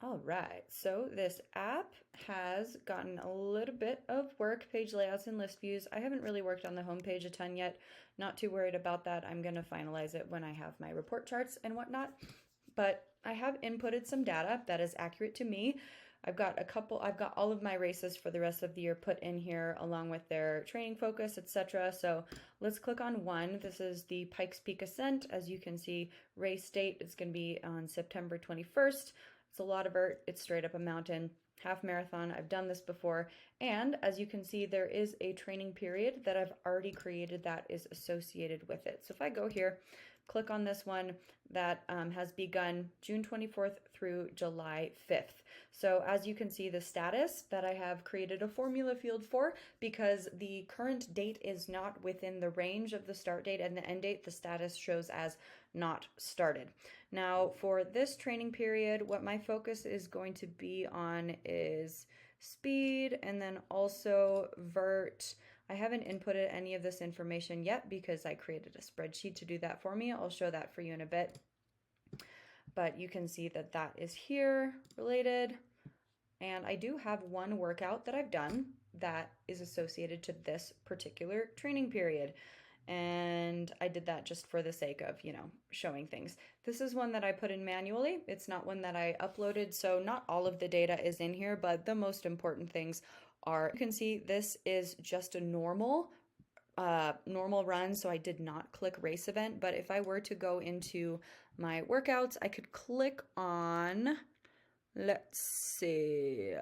All right, so this app has gotten a little bit of work, page layouts and list views. I haven't really worked on the homepage a ton yet. Not too worried about that. I'm going to finalize it when I have my report charts and whatnot. But I have inputted some data that is accurate to me. I've got all of my races for the rest of the year put in here along with their training focus, etc. So let's click on one. This is the Pikes Peak Ascent. As you can see, race date is going to be on September 21st. It's a lot of vert, it's straight up a mountain, half marathon. I've done this before. And as you can see, there is a training period that I've already created that is associated with it. So if I go here, click on this one that has begun June 24th through July 5th. So as you can see, the status that I have created a formula field for, because the current date is not within the range of the start date and the end date, the status shows as not started. Now for this training period, what my focus is going to be on is speed and then also vert. I haven't inputted any of this information yet because I created a spreadsheet to do that for me. I'll show that for you in a bit. But you can see that that is here related. And I do have one workout that I've done that is associated to this particular training period. And I did that just for the sake of, showing things. This is one that I put in manually. It's not one that I uploaded, so not all of the data is in here, but the most important things are, you can see this is just a normal run, so I did not click race event, but if I were to go into my workouts, I could click on, let's see,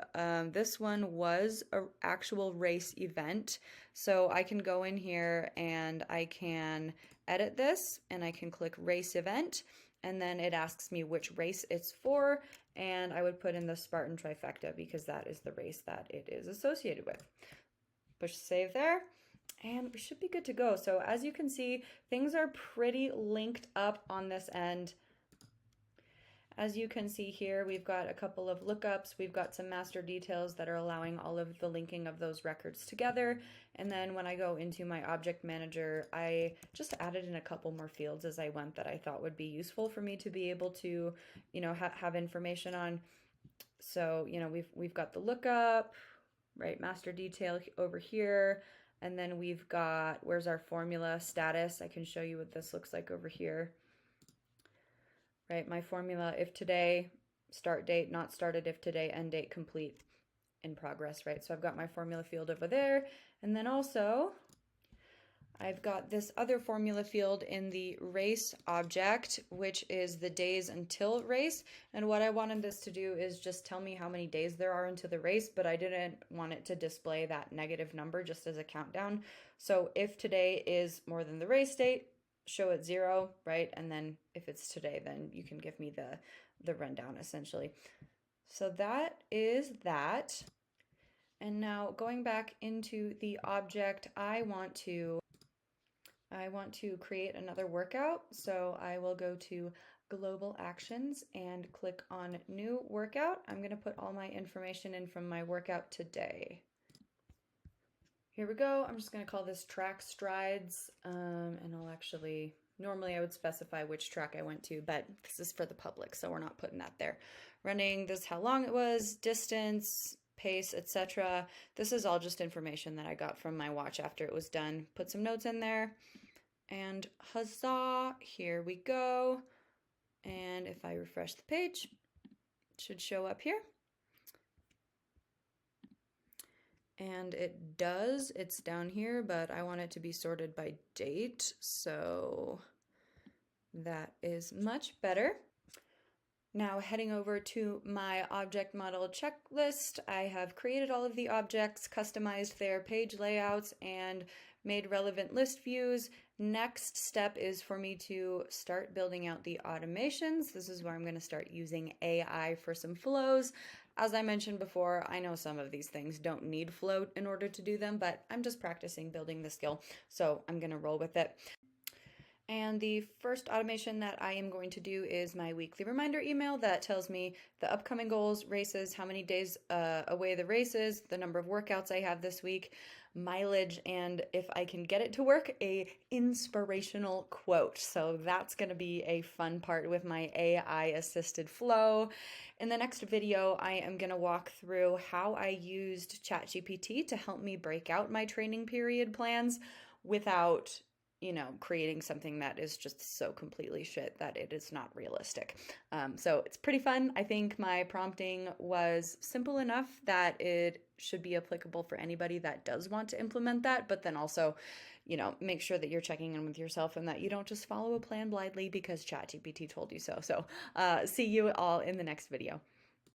this one was an actual race event. So I can go in here and I can edit this and I can click race event. And then it asks me which race it's for. And I would put in the Spartan Trifecta because that is the race that it is associated with. Push save there. And we should be good to go. So as you can see, things are pretty linked up on this end. As you can see here, we've got a couple of lookups. We've got some master details that are allowing all of the linking of those records together. And then when I go into my object manager, I just added in a couple more fields as I went that I thought would be useful for me to be able to, have information on. So, we've got the lookup, right? Master detail over here. And then we've got, where's our formula status? I can show you what this looks like over here. Right, my formula, if today, start date, not started, if today, end date, complete, in progress, right? So I've got my formula field over there. And then also, I've got this other formula field in the race object, which is the days until race. And what I wanted this to do is just tell me how many days there are into the race, but I didn't want it to display that negative number just as a countdown. So if today is more than the race date, show it 0, right? And then if it's today, then you can give me the rundown essentially. So that is that. And now going back into the object, I want to create another workout. So I will go to global actions and click on new workout. I'm going to put all my information in from my workout today. Here we go. I'm just going to call this track strides, and I'll actually, normally I would specify which track I went to, but this is for the public, so we're not putting that there. Running, this is how long it was, distance, pace, etc. This is all just information that I got from my watch after it was done. Put some notes in there, and huzzah, here we go. And if I refresh the page, it should show up here. And it does, it's down here, but I want it to be sorted by date, so that is much better. Now heading over to my object model checklist, I have created all of the objects, customized their page layouts, and made relevant list views. Next step is for me to start building out the automations. This is where I'm going to start using AI for some flows. As I mentioned before, I know some of these things don't need flow in order to do them, but I'm just practicing building the skill, so I'm going to roll with it. And the first automation that I am going to do is my weekly reminder email that tells me the upcoming goals, races, how many days away the race is, the number of workouts I have this week, mileage, and if I can get it to work, a inspirational quote. So that's going to be a fun part with my AI assisted flow. In the next video, I am going to walk through how I used ChatGPT to help me break out my training period plans without creating something that is just so completely shit that it is not realistic. So it's pretty fun. I think my prompting was simple enough that it should be applicable for anybody that does want to implement that, but then also, make sure that you're checking in with yourself and that you don't just follow a plan blindly because ChatGPT told you so. So see you all in the next video.